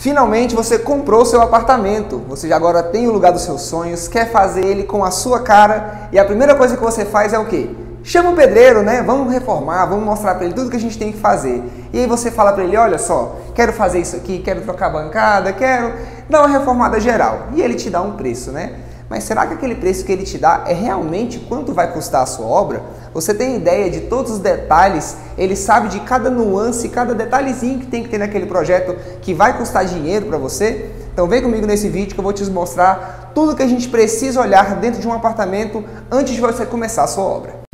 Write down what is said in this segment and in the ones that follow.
Finalmente você comprou seu apartamento, você já agora tem o lugar dos seus sonhos, quer fazer ele com a sua cara e a primeira coisa que você faz é o quê? Chama o pedreiro, né? Vamos reformar, vamos mostrar para ele tudo que a gente tem que fazer. E aí você fala para ele, olha só, quero fazer isso aqui, quero trocar a bancada, quero dar uma reformada geral. E ele te dá um preço, né? Mas será que aquele preço que ele te dá é realmente quanto vai custar a sua obra? Você tem ideia de todos os detalhes? Ele sabe de cada nuance, cada detalhezinho que tem que ter naquele projeto que vai custar dinheiro para você? Então vem comigo nesse vídeo que eu vou te mostrar tudo que a gente precisa olhar dentro de um apartamento antes de você começar a sua obra.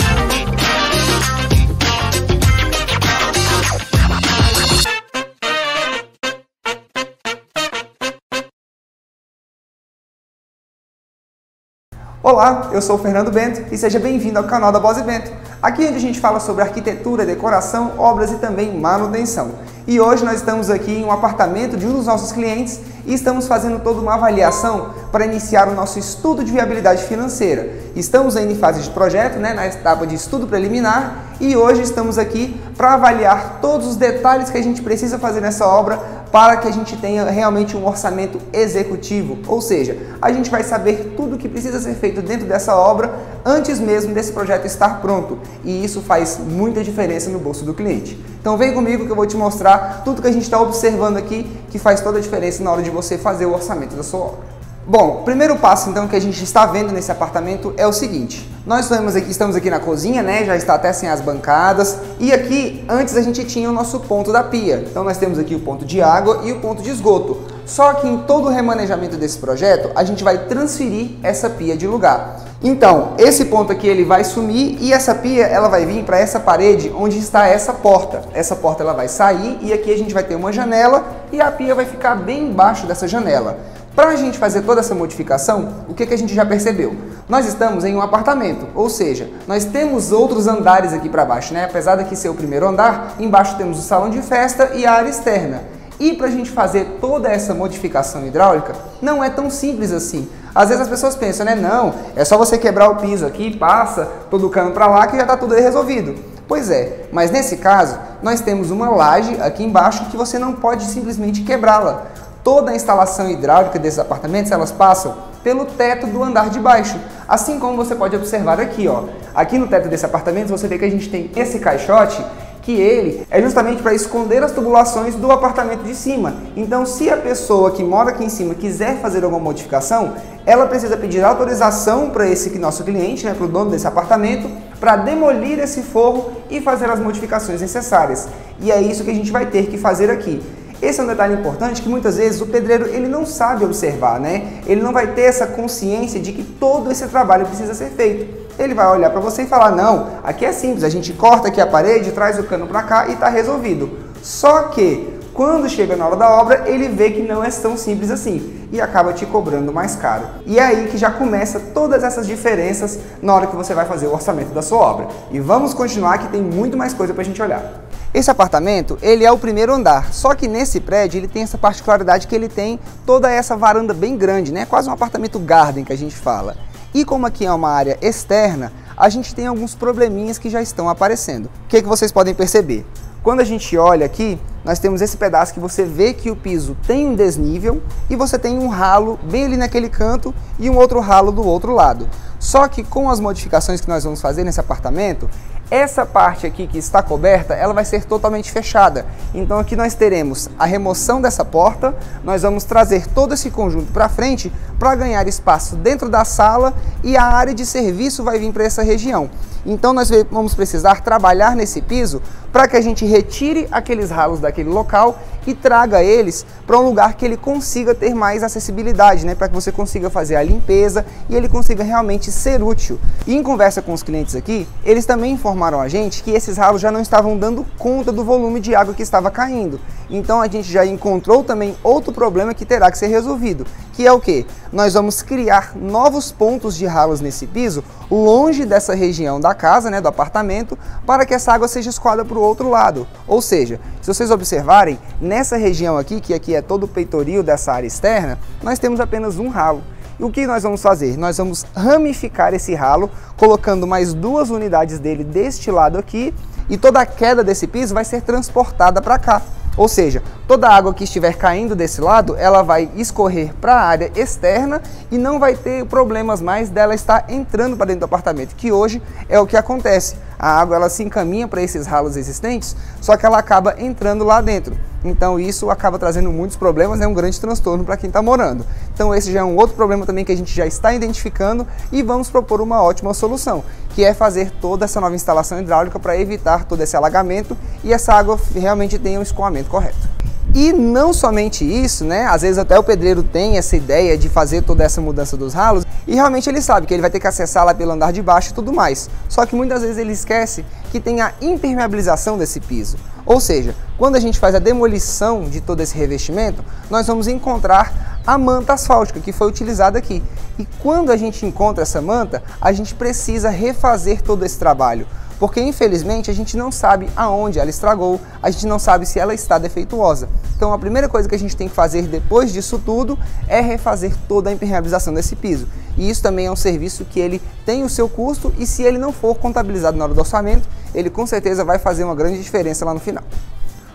Olá, eu sou o Fernando Bento e seja bem-vindo ao canal da Boss Bento. Aqui onde a gente fala sobre arquitetura, decoração, obras e também manutenção. E hoje nós estamos aqui em um apartamento de um dos nossos clientes e estamos fazendo toda uma avaliação para iniciar o nosso estudo de viabilidade financeira. Estamos ainda em fase de projeto, né, na etapa de estudo preliminar, e hoje estamos aqui para avaliar todos os detalhes que a gente precisa fazer nessa obra para que a gente tenha realmente um orçamento executivo, ou seja, a gente vai saber tudo o que precisa ser feito dentro dessa obra antes mesmo desse projeto estar pronto, e isso faz muita diferença no bolso do cliente. Então vem comigo que eu vou te mostrar tudo que a gente está observando aqui que faz toda a diferença na hora de você fazer o orçamento da sua obra. Bom, o primeiro passo então que a gente está vendo nesse apartamento é o seguinte. Nós estamos aqui na cozinha, né? Já está até sem as bancadas. E aqui, antes a gente tinha o nosso ponto da pia. Então nós temos aqui o ponto de água e o ponto de esgoto. Só que em todo o remanejamento desse projeto, a gente vai transferir essa pia de lugar. Então, esse ponto aqui ele vai sumir e essa pia ela vai vir para essa parede onde está essa porta. Essa porta ela vai sair e aqui a gente vai ter uma janela e a pia vai ficar bem embaixo dessa janela. Para a gente fazer toda essa modificação, o que a gente já percebeu? Nós estamos em um apartamento, ou seja, nós temos outros andares aqui para baixo, né? Apesar daqui ser o primeiro andar, embaixo temos o salão de festa e a área externa. E para a gente fazer toda essa modificação hidráulica, não é tão simples assim. Às vezes as pessoas pensam, né? Não, é só você quebrar o piso aqui, passa todo o cano para lá que já está tudo aí resolvido. Pois é, mas nesse caso, nós temos uma laje aqui embaixo que você não pode simplesmente quebrá-la. Toda a instalação hidráulica desses apartamentos, elas passam pelo teto do andar de baixo. Assim como você pode observar aqui, ó. Aqui no teto desse apartamento, você vê que a gente tem esse caixote, que ele é justamente para esconder as tubulações do apartamento de cima. Então, se a pessoa que mora aqui em cima quiser fazer alguma modificação, ela precisa pedir autorização para esse nosso cliente, né, para o dono desse apartamento, para demolir esse forro e fazer as modificações necessárias. E é isso que a gente vai ter que fazer aqui. Esse é um detalhe importante que muitas vezes o pedreiro ele não sabe observar, né? Ele não vai ter essa consciência de que todo esse trabalho precisa ser feito. Ele vai olhar para você e falar, não, aqui é simples, a gente corta aqui a parede, traz o cano para cá e está resolvido. Só que quando chega na hora da obra, ele vê que não é tão simples assim e acaba te cobrando mais caro. E é aí que já começa todas essas diferenças na hora que você vai fazer o orçamento da sua obra. E vamos continuar que tem muito mais coisa para a gente olhar. Esse apartamento, ele é o primeiro andar, só que nesse prédio ele tem essa particularidade que ele tem toda essa varanda bem grande, né? Quase um apartamento garden que a gente fala. E como aqui é uma área externa, a gente tem alguns probleminhas que já estão aparecendo. O que vocês podem perceber? Quando a gente olha aqui, nós temos esse pedaço que você vê que o piso tem um desnível e você tem um ralo bem ali naquele canto e um outro ralo do outro lado. Só que com as modificações que nós vamos fazer nesse apartamento, essa parte aqui que está coberta, ela vai ser totalmente fechada. Então aqui nós teremos a remoção dessa porta, nós vamos trazer todo esse conjunto para frente para ganhar espaço dentro da sala e a área de serviço vai vir para essa região. Então nós vamos precisar trabalhar nesse piso para que a gente retire aqueles ralos daquele local e traga eles para um lugar que ele consiga ter mais acessibilidade, né? Para que você consiga fazer a limpeza e ele consiga realmente ser útil. E em conversa com os clientes aqui, eles também informaram a gente que esses ralos já não estavam dando conta do volume de água que estava caindo. Então a gente já encontrou também outro problema que terá que ser resolvido, que é o quê? Nós vamos criar novos pontos de ralos nesse piso, longe dessa região da casa, né, do apartamento, para que essa água seja escoada para o outro lado. Ou seja, se vocês observarem, nessa região aqui, que aqui é todo o peitoril dessa área externa, nós temos apenas um ralo. E o que nós vamos fazer? Nós vamos ramificar esse ralo, colocando mais 2 unidades dele deste lado aqui, e toda a queda desse piso vai ser transportada para cá. Ou seja, toda a água que estiver caindo desse lado, ela vai escorrer para a área externa e não vai ter problemas mais dela estar entrando para dentro do apartamento, que hoje é o que acontece. A água ela se encaminha para esses ralos existentes, só que ela acaba entrando lá dentro. Então isso acaba trazendo muitos problemas, é um grande transtorno para quem está morando. Então esse já é um outro problema também que a gente já está identificando e vamos propor uma ótima solução, que é fazer toda essa nova instalação hidráulica para evitar todo esse alagamento e essa água realmente tenha um escoamento correto. E não somente isso, né? Às vezes até o pedreiro tem essa ideia de fazer toda essa mudança dos ralos e realmente ele sabe que ele vai ter que acessar lá pelo andar de baixo e tudo mais. Só que muitas vezes ele esquece que tem a impermeabilização desse piso. Ou seja, quando a gente faz a demolição de todo esse revestimento, nós vamos encontrar a manta asfáltica que foi utilizada aqui. E quando a gente encontra essa manta, a gente precisa refazer todo esse trabalho. Porque infelizmente a gente não sabe aonde ela estragou, a gente não sabe se ela está defeituosa. Então a primeira coisa que a gente tem que fazer depois disso tudo é refazer toda a impermeabilização desse piso. E isso também é um serviço que ele tem o seu custo e se ele não for contabilizado na hora do orçamento, ele com certeza vai fazer uma grande diferença lá no final.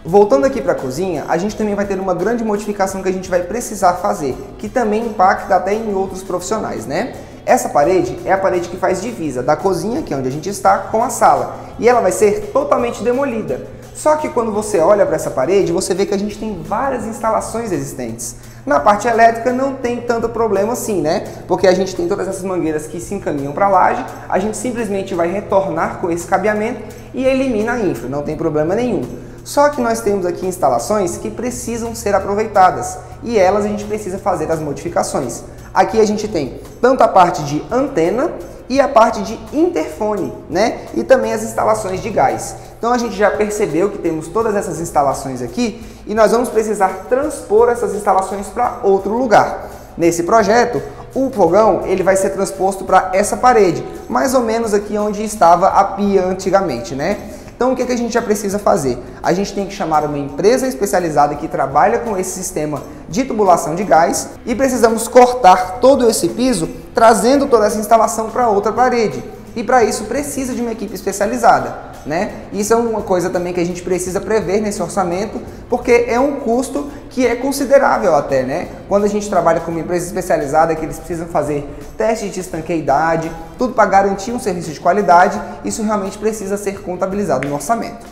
Voltando aqui para a cozinha, a gente também vai ter uma grande modificação que a gente vai precisar fazer, que também impacta até em outros profissionais, né? Essa parede é a parede que faz divisa da cozinha, que é onde a gente está, com a sala. E ela vai ser totalmente demolida. Só que quando você olha para essa parede, você vê que a gente tem várias instalações existentes. Na parte elétrica não tem tanto problema assim, né? Porque a gente tem todas essas mangueiras que se encaminham para a laje, a gente simplesmente vai retornar com esse cabeamento e elimina a infra, não tem problema nenhum. Só que nós temos aqui instalações que precisam ser aproveitadas e elas a gente precisa fazer as modificações. Aqui a gente tem tanto a parte de antena e a parte de interfone, né? E também as instalações de gás. Então a gente já percebeu que temos todas essas instalações aqui e nós vamos precisar transpor essas instalações para outro lugar. Nesse projeto, o fogão ele vai ser transposto para essa parede, mais ou menos aqui onde estava a pia antigamente, né? Então o que a gente já precisa fazer? A gente tem que chamar uma empresa especializada que trabalha com esse sistema de tubulação de gás e precisamos cortar todo esse piso, trazendo toda essa instalação para outra parede. E para isso precisa de uma equipe especializada, né? Isso é uma coisa também que a gente precisa prever nesse orçamento, porque é um custo que é considerável até, né? Quando a gente trabalha com uma empresa especializada que eles precisam fazer testes de estanqueidade, tudo para garantir um serviço de qualidade, isso realmente precisa ser contabilizado no orçamento.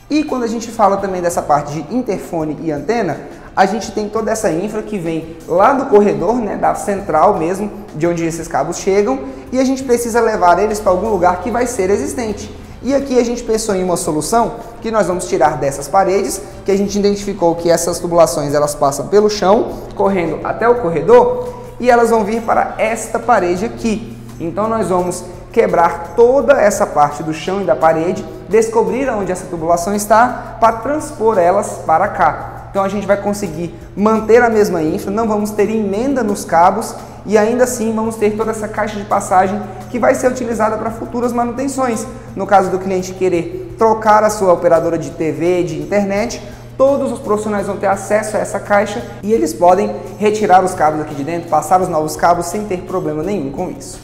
E quando a gente fala também dessa parte de interfone e antena, a gente tem toda essa infra que vem lá do corredor, né, da central mesmo, de onde esses cabos chegam, e a gente precisa levar eles para algum lugar que vai ser existente. E aqui a gente pensou em uma solução que nós vamos tirar dessas paredes, que a gente identificou que essas tubulações elas passam pelo chão, correndo até o corredor, e elas vão vir para esta parede aqui. Então nós vamos quebrar toda essa parte do chão e da parede, descobrir onde essa tubulação está, para transpor elas para cá. Então a gente vai conseguir manter a mesma infra, não vamos ter emenda nos cabos e ainda assim vamos ter toda essa caixa de passagem que vai ser utilizada para futuras manutenções. No caso do cliente querer trocar a sua operadora de TV, de internet, todos os profissionais vão ter acesso a essa caixa e eles podem retirar os cabos aqui de dentro, passar os novos cabos sem ter problema nenhum com isso.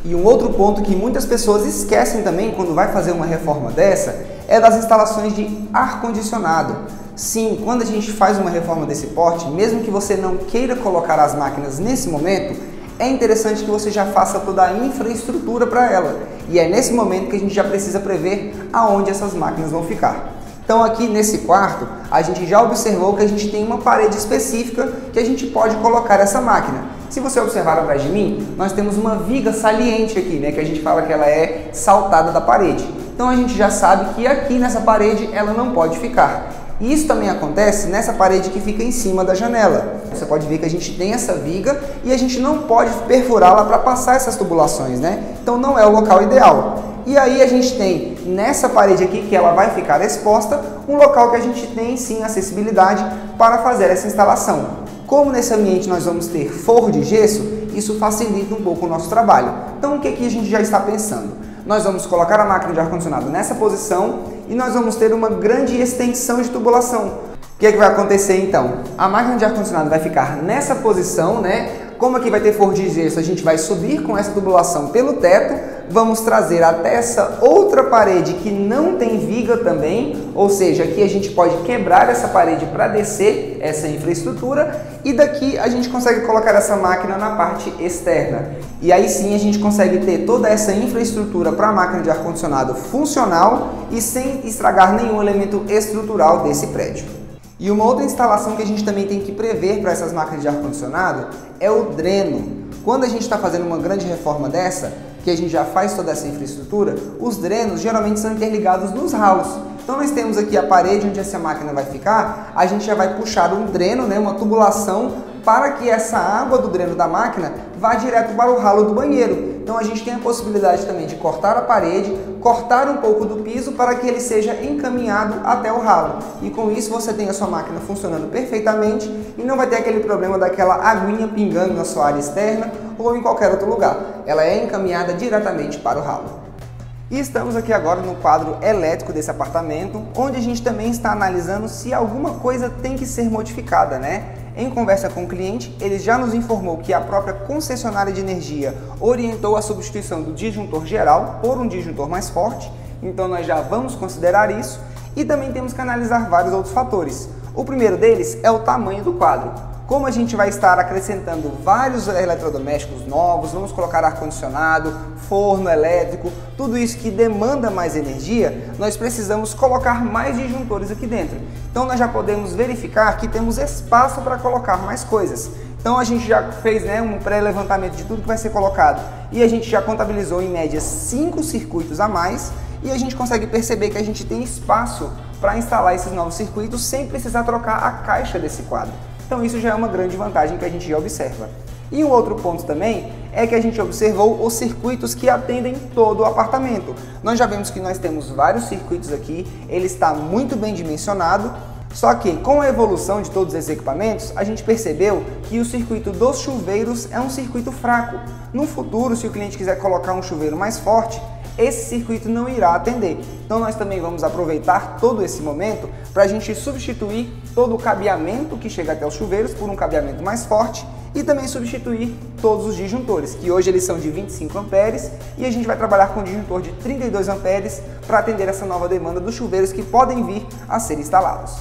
E um outro ponto que muitas pessoas esquecem também quando vai fazer uma reforma dessa é das instalações de ar-condicionado. Sim, quando a gente faz uma reforma desse porte, mesmo que você não queira colocar as máquinas nesse momento, é interessante que você já faça toda a infraestrutura para ela. E é nesse momento que a gente já precisa prever aonde essas máquinas vão ficar. Então aqui nesse quarto, a gente já observou que a gente tem uma parede específica que a gente pode colocar essa máquina. Se você observar atrás de mim, nós temos uma viga saliente aqui, né, que a gente fala que ela é saltada da parede. Então a gente já sabe que aqui nessa parede ela não pode ficar. E isso também acontece nessa parede que fica em cima da janela. Você pode ver que a gente tem essa viga e a gente não pode perfurá-la para passar essas tubulações, né? Então não é o local ideal. E aí a gente tem nessa parede aqui, que ela vai ficar exposta, um local que a gente tem sim acessibilidade para fazer essa instalação. Como nesse ambiente nós vamos ter forro de gesso, isso facilita um pouco o nosso trabalho. Então o que a gente já está pensando? Nós vamos colocar a máquina de ar-condicionado nessa posição e nós vamos ter uma grande extensão de tubulação. O que vai acontecer então? A máquina de ar-condicionado vai ficar nessa posição, né, Como aqui vai ter forro de gesso, a gente vai subir com essa tubulação pelo teto, vamos trazer até essa outra parede que não tem viga também, ou seja, aqui a gente pode quebrar essa parede para descer essa infraestrutura e daqui a gente consegue colocar essa máquina na parte externa. E aí sim a gente consegue ter toda essa infraestrutura para a máquina de ar-condicionado funcional e sem estragar nenhum elemento estrutural desse prédio. E uma outra instalação que a gente também tem que prever para essas máquinas de ar-condicionado é o dreno. Quando a gente está fazendo uma grande reforma dessa, que a gente já faz toda essa infraestrutura, os drenos geralmente são interligados nos ralos. Então nós temos aqui a parede onde essa máquina vai ficar, a gente já vai puxar um dreno, né, uma tubulação, para que essa água do dreno da máquina vá direto para o ralo do banheiro. Então a gente tem a possibilidade também de cortar a parede, cortar um pouco do piso para que ele seja encaminhado até o ralo. E com isso você tem a sua máquina funcionando perfeitamente e não vai ter aquele problema daquela aguinha pingando na sua área externa ou em qualquer outro lugar. Ela é encaminhada diretamente para o ralo. E estamos aqui agora no quadro elétrico desse apartamento, onde a gente também está analisando se alguma coisa tem que ser modificada, né? Em conversa com o cliente, ele já nos informou que a própria concessionária de energia orientou a substituição do disjuntor geral por um disjuntor mais forte, então nós já vamos considerar isso e também temos que analisar vários outros fatores. O primeiro deles é o tamanho do quadro. Como a gente vai estar acrescentando vários eletrodomésticos novos, vamos colocar ar-condicionado, forno elétrico, tudo isso que demanda mais energia, nós precisamos colocar mais disjuntores aqui dentro. Então nós já podemos verificar que temos espaço para colocar mais coisas. Então a gente já fez, né, um pré-levantamento de tudo que vai ser colocado e a gente já contabilizou em média 5 circuitos a mais e a gente consegue perceber que a gente tem espaço para instalar esses novos circuitos sem precisar trocar a caixa desse quadro. Então isso já é uma grande vantagem que a gente já observa. E um outro ponto também é que a gente observou os circuitos que atendem todo o apartamento. Nós já vemos que nós temos vários circuitos aqui, ele está muito bem dimensionado, só que com a evolução de todos esses equipamentos, a gente percebeu que o circuito dos chuveiros é um circuito fraco. No futuro, se o cliente quiser colocar um chuveiro mais forte, esse circuito não irá atender. Então nós também vamos aproveitar todo esse momento para a gente substituir todo o cabeamento que chega até os chuveiros por um cabeamento mais forte e também substituir todos os disjuntores, que hoje eles são de 25 amperes e a gente vai trabalhar com um disjuntor de 32 amperes para atender essa nova demanda dos chuveiros que podem vir a ser instalados.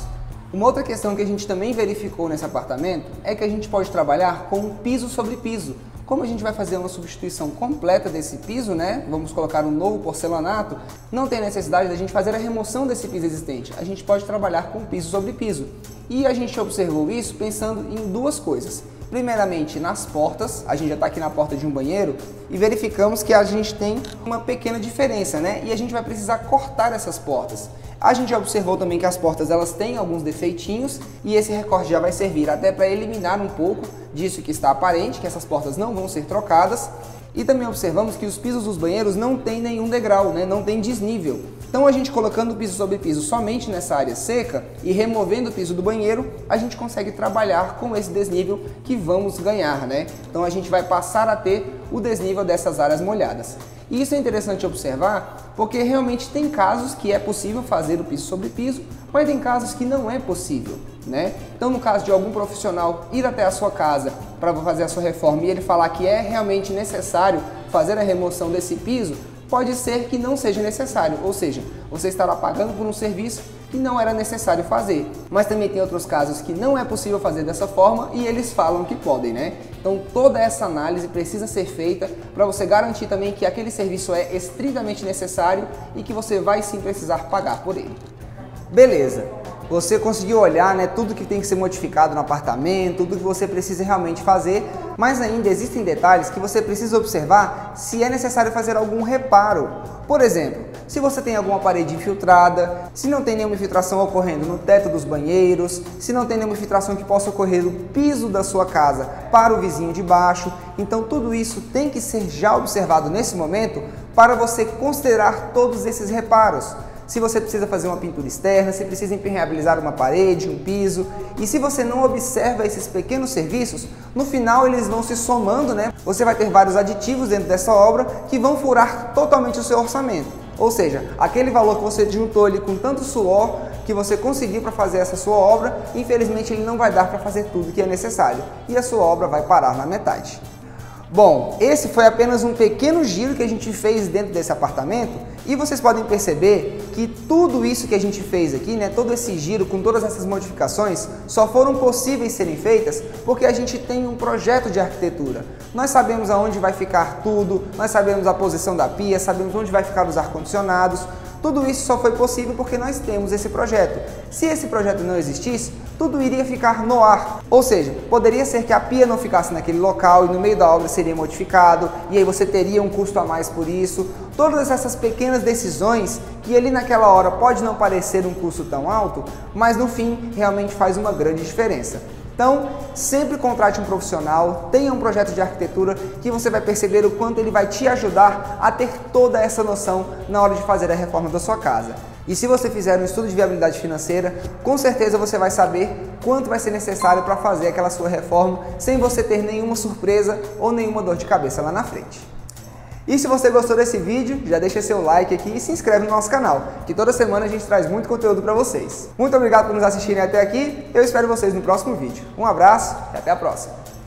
Uma outra questão que a gente também verificou nesse apartamento é que a gente pode trabalhar com piso sobre piso. Como a gente vai fazer uma substituição completa desse piso, né? Vamos colocar um novo porcelanato, não tem necessidade da gente fazer a remoção desse piso existente. A gente pode trabalhar com piso sobre piso. E a gente observou isso pensando em duas coisas. Primeiramente, nas portas, a gente já está aqui na porta de um banheiro e verificamos que a gente tem uma pequena diferença, né? E a gente vai precisar cortar essas portas. A gente já observou também que as portas elas têm alguns defeitinhos e esse recorte já vai servir até para eliminar um pouco disso que está aparente, que essas portas não vão ser trocadas. E também observamos que os pisos dos banheiros não tem nenhum degrau, né? Não tem desnível. Então a gente colocando piso sobre piso somente nessa área seca e removendo o piso do banheiro, a gente consegue trabalhar com esse desnível que vamos ganhar, né? Então a gente vai passar a ter o desnível dessas áreas molhadas. E isso é interessante observar porque realmente tem casos que é possível fazer o piso sobre piso, mas tem casos que não é possível, né? Então no caso de algum profissional ir até a sua casa para fazer a sua reforma e ele falar que é realmente necessário fazer a remoção desse piso, pode ser que não seja necessário, ou seja, você estará pagando por um serviço que não era necessário fazer. Mas também tem outros casos que não é possível fazer dessa forma e eles falam que podem, né? Então toda essa análise precisa ser feita para você garantir também que aquele serviço é estritamente necessário e que você vai sim precisar pagar por ele. Beleza, você conseguiu olhar, né, tudo que tem que ser modificado no apartamento, tudo que você precisa realmente fazer, mas ainda existem detalhes que você precisa observar se é necessário fazer algum reparo. Por exemplo, se você tem alguma parede infiltrada, se não tem nenhuma infiltração ocorrendo no teto dos banheiros, se não tem nenhuma infiltração que possa ocorrer no piso da sua casa para o vizinho de baixo, então tudo isso tem que ser já observado nesse momento para você considerar todos esses reparos. Se você precisa fazer uma pintura externa, se precisa impermeabilizar uma parede, um piso. E se você não observa esses pequenos serviços, no final eles vão se somando, né? Você vai ter vários aditivos dentro dessa obra que vão furar totalmente o seu orçamento. Ou seja, aquele valor que você juntou ali com tanto suor, que você conseguiu para fazer essa sua obra, infelizmente ele não vai dar para fazer tudo que é necessário e a sua obra vai parar na metade. Bom, esse foi apenas um pequeno giro que a gente fez dentro desse apartamento e vocês podem perceber que tudo isso que a gente fez aqui, né, todo esse giro com todas essas modificações só foram possíveis serem feitas porque a gente tem um projeto de arquitetura. Nós sabemos aonde vai ficar tudo, nós sabemos a posição da pia, sabemos onde vai ficar os ar-condicionados. Tudo isso só foi possível porque nós temos esse projeto. Se esse projeto não existisse, tudo iria ficar no ar. Ou seja, poderia ser que a pia não ficasse naquele local e no meio da obra seria modificado e aí você teria um custo a mais por isso. Todas essas pequenas decisões que ali naquela hora pode não parecer um custo tão alto, mas no fim realmente faz uma grande diferença. Então, sempre contrate um profissional, tenha um projeto de arquitetura que você vai perceber o quanto ele vai te ajudar a ter toda essa noção na hora de fazer a reforma da sua casa. E se você fizer um estudo de viabilidade financeira, com certeza você vai saber quanto vai ser necessário para fazer aquela sua reforma sem você ter nenhuma surpresa ou nenhuma dor de cabeça lá na frente. E se você gostou desse vídeo, já deixa seu like aqui e se inscreve no nosso canal, que toda semana a gente traz muito conteúdo para vocês. Muito obrigado por nos assistirem até aqui, eu espero vocês no próximo vídeo. Um abraço e até a próxima!